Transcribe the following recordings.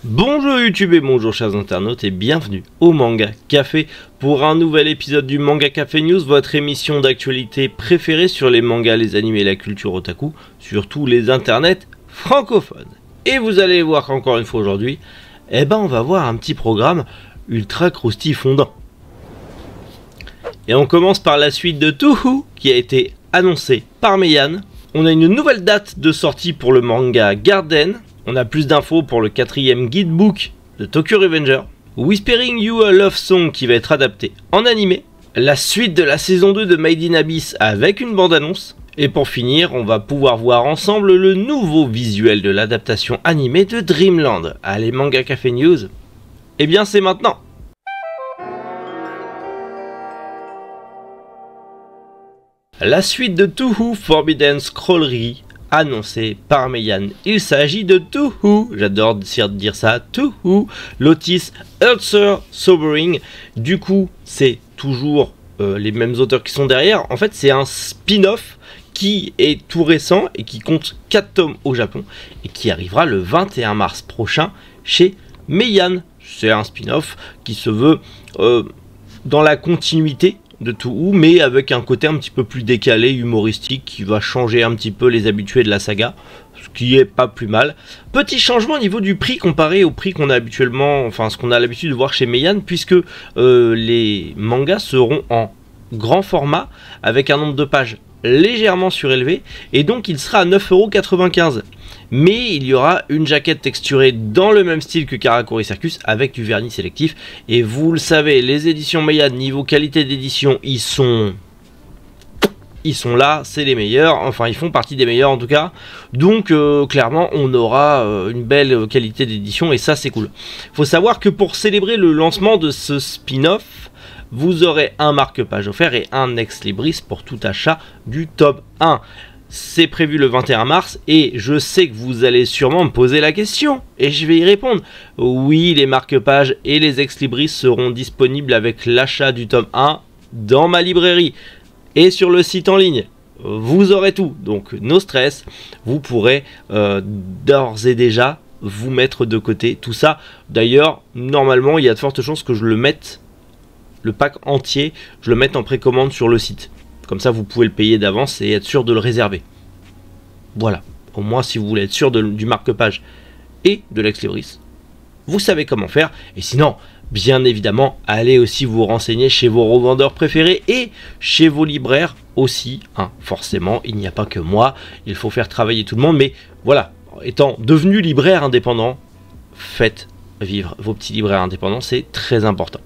Bonjour YouTube et bonjour chers internautes et bienvenue au Manga Café pour un nouvel épisode du Manga Café News, votre émission d'actualité préférée sur les mangas, les animés et la culture otaku, sur tous les internets francophones. Et vous allez voir qu'encore une fois aujourd'hui, on va voir un petit programme ultra croustifondant. Et on commence par la suite de Touhou qui a été annoncée par Meian. On a une nouvelle date de sortie pour le manga Garden. On a plus d'infos pour le 4e guidebook de Tokyo Revenger. Whispering You a Love Song qui va être adapté en animé. La suite de la saison 2 de Made in Abyss avec une bande-annonce. Et pour finir, on va pouvoir voir ensemble le nouveau visuel de l'adaptation animée de Dreamland. Allez, Manga Café News, eh bien c'est maintenant. La suite de Touhou Forbidden Scrollery annoncé par Meian. Il s'agit de Touhou, j'adore dire ça, Touhou, Lotus Ulcer Sobering. Du coup, c'est toujours les mêmes auteurs qui sont derrière. En fait, c'est un spin-off qui est tout récent et qui compte 4 tomes au Japon et qui arrivera le 21 mars prochain chez Meian. C'est un spin-off qui se veut dans la continuité de Touhou, mais avec un côté un petit peu plus décalé, humoristique, qui va changer un petit peu les habitués de la saga, ce qui est pas plus mal. Petit changement au niveau du prix comparé au prix qu'on a habituellement, enfin ce qu'on a l'habitude de voir chez Meian, puisque les mangas seront en grand format, avec un nombre de pages légèrement surélevé, et donc il sera à 9,95 €. Mais il y aura une jaquette texturée dans le même style que Karakuri Circus avec du vernis sélectif. Et vous le savez, les éditions Meian, niveau qualité d'édition, ils sont là, c'est les meilleurs. Enfin, ils font partie des meilleurs en tout cas. Donc, clairement, on aura une belle qualité d'édition et ça, c'est cool. Il faut savoir que pour célébrer le lancement de ce spin-off, vous aurez un marque-page offert et un ex-libris pour tout achat du tome 1. C'est prévu le 21 mars et je sais que vous allez sûrement me poser la question et je vais y répondre. Oui, les marque-pages et les ex-libris seront disponibles avec l'achat du tome 1 dans ma librairie et sur le site en ligne. Vous aurez tout, donc no stress, vous pourrez d'ores et déjà vous mettre de côté tout ça. D'ailleurs, normalement, il y a de fortes chances que je le mette, le pack entier, je le mette en précommande sur le site. Comme ça, vous pouvez le payer d'avance et être sûr de le réserver. Voilà. Au moins, si vous voulez être sûr du marque-page et de l'ex-libris, vous savez comment faire. Et sinon, bien évidemment, allez aussi vous renseigner chez vos revendeurs préférés et chez vos libraires aussi. Hein, forcément, il n'y a pas que moi. Il faut faire travailler tout le monde. Mais voilà, étant devenu libraire indépendant, faites vivre vos petits libraires indépendants. C'est très important.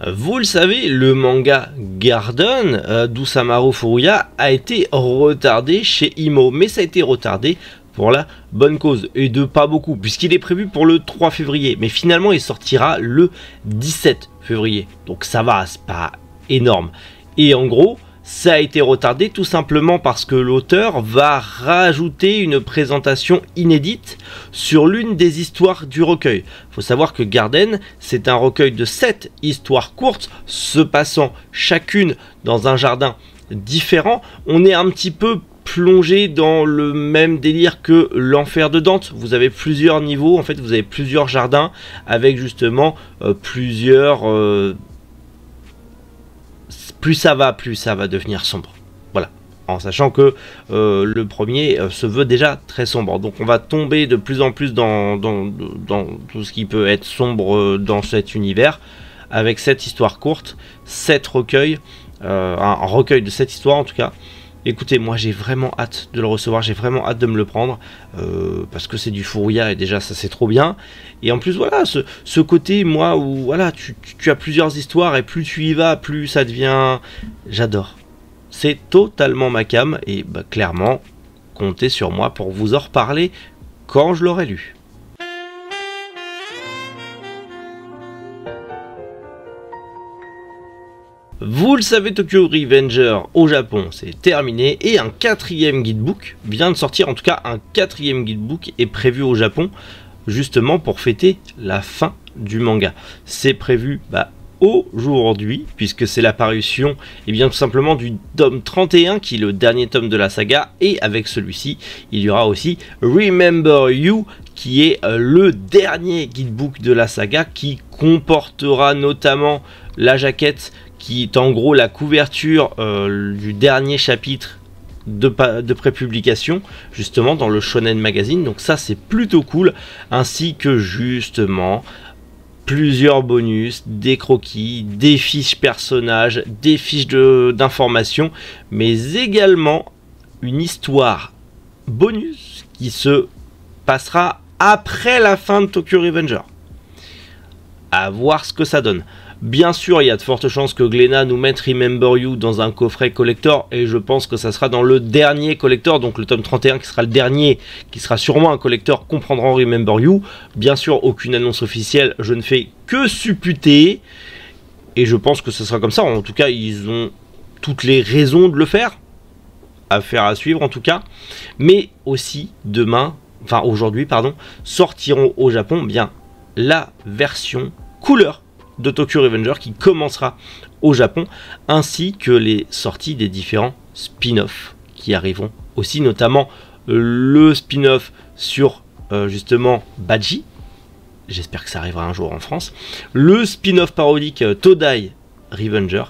Vous le savez, le manga Garden d'Usamaru Furuya a été retardé chez Imo, mais ça a été retardé pour la bonne cause, et de pas beaucoup, puisqu'il est prévu pour le 3 février, mais finalement il sortira le 17 février, donc ça va, c'est pas énorme. Et en gros, ça a été retardé tout simplement parce que l'auteur va rajouter une présentation inédite sur l'une des histoires du recueil. Il faut savoir que Garden, c'est un recueil de 7 histoires courtes, se passant chacune dans un jardin différent. On est un petit peu plongé dans le même délire que l'enfer de Dante. Vous avez plusieurs niveaux, en fait vous avez plusieurs jardins avec justement plusieurs... plus ça va devenir sombre. Voilà. En sachant que le premier se veut déjà très sombre. Donc on va tomber de plus en plus dans tout ce qui peut être sombre dans cet univers. Avec 7 histoires courtes, 7 recueils. Un recueil de 7 histoires en tout cas. Écoutez, moi j'ai vraiment hâte de le recevoir, j'ai vraiment hâte de me le prendre, parce que c'est du Furuya et déjà ça c'est trop bien. Et en plus voilà, ce côté moi où voilà, tu as plusieurs histoires et plus tu y vas, plus ça devient... J'adore. C'est totalement ma came et bah, clairement, comptez sur moi pour vous en reparler quand je l'aurai lu. Vous le savez, Tokyo Revenger au Japon c'est terminé et un 4e guidebook vient de sortir, en tout cas un 4e guidebook est prévu au Japon justement pour fêter la fin du manga. C'est prévu aujourd'hui, puisque c'est l'apparition et bien tout simplement du tome 31 qui est le dernier tome de la saga, et avec celui-ci il y aura aussi Remember You qui est le dernier guidebook de la saga, qui comportera notamment la jaquette qui est en gros la couverture du dernier chapitre de prépublication, justement dans le Shonen Magazine. Donc ça c'est plutôt cool, ainsi que justement plusieurs bonus, des croquis, des fiches personnages, des fiches d'informations, mais également une histoire bonus qui se passera après la fin de Tokyo Revenger. À voir ce que ça donne. Bien sûr, il y a de fortes chances que Glénat nous mette Remember You dans un coffret collector, et je pense que ça sera dans le dernier collector, donc le tome 31 qui sera le dernier, qui sera sûrement un collector comprendra Remember You. Bien sûr, aucune annonce officielle, je ne fais que supputer, et je pense que ce sera comme ça. En tout cas, ils ont toutes les raisons de le faire, affaire à suivre en tout cas. Mais aussi demain, enfin aujourd'hui pardon, sortiront au Japon bien la version couleur de Tokyo Revenger qui commencera au Japon, ainsi que les sorties des différents spin-offs qui arriveront aussi, notamment le spin-off sur justement Baji, j'espère que ça arrivera un jour en France, le spin-off parodique Todai Revenger,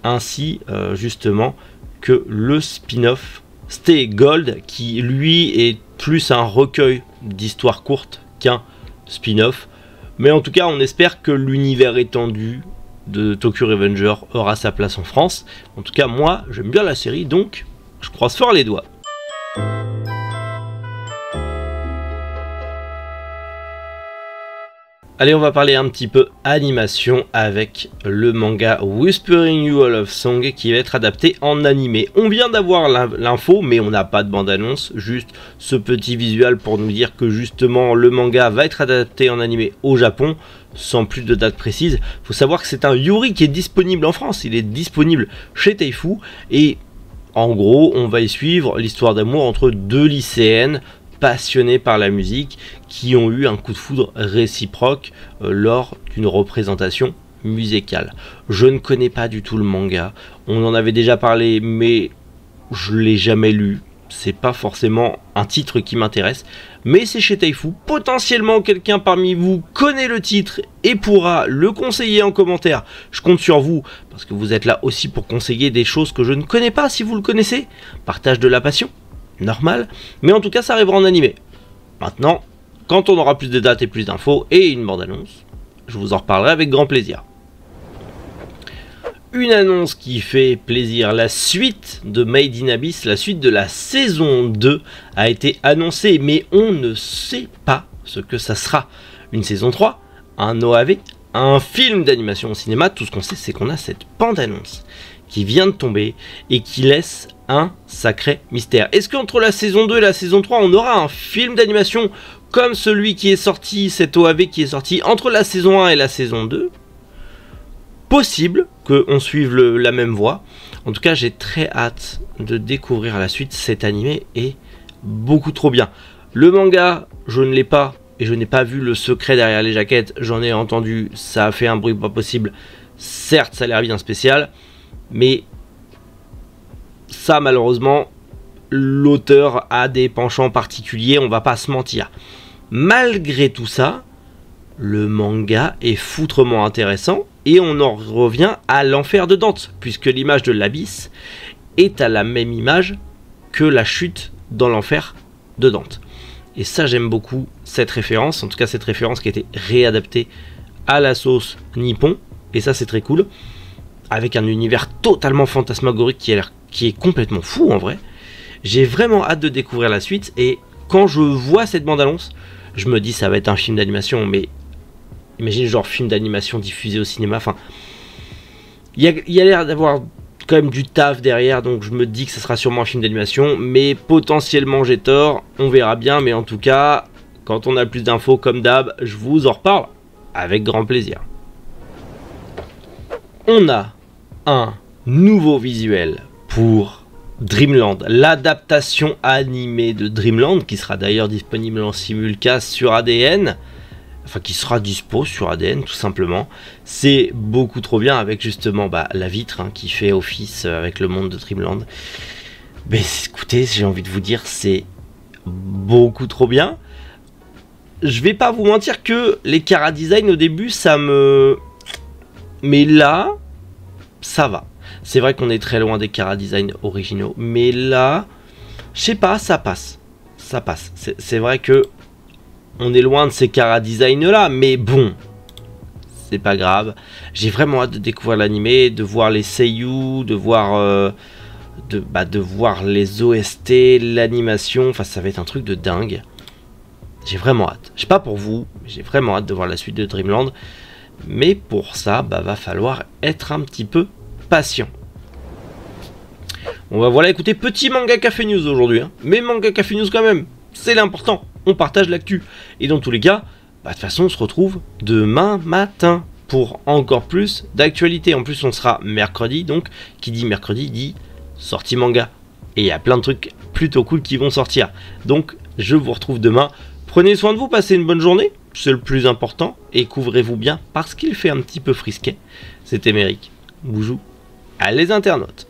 ainsi justement que le spin-off Stay Gold, qui lui est plus un recueil d'histoires courtes qu'un spin-off. Mais en tout cas, on espère que l'univers étendu de Tokyo Revenger aura sa place en France. En tout cas, moi, j'aime bien la série, donc je croise fort les doigts. Allez, on va parler un petit peu animation avec le manga Whispering You a Love Song qui va être adapté en animé. On vient d'avoir l'info, mais on n'a pas de bande-annonce, juste ce petit visuel pour nous dire que justement le manga va être adapté en animé au Japon, sans plus de date précise. Il faut savoir que c'est un Yuri qui est disponible en France, il est disponible chez Taifu, et en gros, on va y suivre l'histoire d'amour entre deux lycéennes passionnés par la musique qui ont eu un coup de foudre réciproque lors d'une représentation musicale. Je ne connais pas du tout le manga, on en avait déjà parlé mais je l'ai jamais lu, c'est pas forcément un titre qui m'intéresse, mais c'est chez Taifu, potentiellement quelqu'un parmi vous connaît le titre et pourra le conseiller en commentaire. Je compte sur vous parce que vous êtes là aussi pour conseiller des choses que je ne connais pas. Si vous le connaissez, partage de la passion, normal, mais en tout cas ça arrivera en animé. Maintenant, quand on aura plus de dates et plus d'infos et une bande-annonce, je vous en reparlerai avec grand plaisir. Une annonce qui fait plaisir, la suite de Made in Abyss, la suite de la saison 2 a été annoncée, mais on ne sait pas ce que ça sera. Une saison 3, un OAV, un film d'animation au cinéma, tout ce qu'on sait c'est qu'on a cette bande-annonce qui vient de tomber et qui laisse un sacré mystère. Est-ce qu'entre la saison 2 et la saison 3, on aura un film d'animation comme celui qui est sorti, cet OAV qui est sorti entre la saison 1 et la saison 2? Possible qu'on suive la même voie. En tout cas, j'ai très hâte de découvrir la suite. Cet animé est beaucoup trop bien. Le manga, je ne l'ai pas et je n'ai pas vu le secret derrière les jaquettes. J'en ai entendu, ça a fait un bruit pas possible. Certes, ça a l'air bien spécial, mais ça, malheureusement, l'auteur a des penchants particuliers, on va pas se mentir. Malgré tout ça, le manga est foutrement intéressant et on en revient à l'enfer de Dante, puisque l'image de l'abysse est à la même image que la chute dans l'enfer de Dante. Et ça, j'aime beaucoup cette référence, en tout cas cette référence qui a été réadaptée à la sauce nippon, et ça c'est très cool, avec un univers totalement fantasmagorique qui est complètement fou en vrai. J'ai vraiment hâte de découvrir la suite, et quand je vois cette bande-annonce, je me dis ça va être un film d'animation, mais imagine genre film d'animation diffusé au cinéma, enfin, il y a l'air d'avoir quand même du taf derrière, donc je me dis que ce sera sûrement un film d'animation, mais potentiellement j'ai tort, on verra bien, mais en tout cas, quand on a plus d'infos comme d'hab, je vous en reparle avec grand plaisir. On a un nouveau visuel pour Dreamland, l'adaptation animée de Dreamland, qui sera d'ailleurs disponible en simulcast sur ADN, enfin qui sera dispo sur ADN tout simplement. C'est beaucoup trop bien avec justement la vitre qui fait office avec le monde de Dreamland. Mais écoutez, j'ai envie de vous dire, c'est beaucoup trop bien. je vais pas vous mentir que les chara design au début, ça me... Mais là, ça va. C'est vrai qu'on est très loin des chara design originaux, mais là, je sais pas, ça passe. Ça passe. C'est vrai que on est loin de ces chara design là, mais bon, c'est pas grave. J'ai vraiment hâte de découvrir l'animé, de voir les seiyuu, de voir de voir les OST, l'animation. Enfin, ça va être un truc de dingue. J'ai vraiment hâte. Je sais pas pour vous, j'ai vraiment hâte de voir la suite de Dreamland. Mais pour ça, va falloir être un petit peu patient. On va voilà, écoutez, petit manga café news aujourd'hui, hein. Mais manga café news quand même, c'est l'important. On partage l'actu. Et dans tous les cas, de toute façon, on se retrouve demain matin pour encore plus d'actualité. En plus, on sera mercredi, donc qui dit mercredi dit sortie manga. Et il y a plein de trucs plutôt cool qui vont sortir. Donc, je vous retrouve demain. Prenez soin de vous, passez une bonne journée, c'est le plus important. Et couvrez-vous bien parce qu'il fait un petit peu frisquet. C'était Méric. Boujou à les internautes.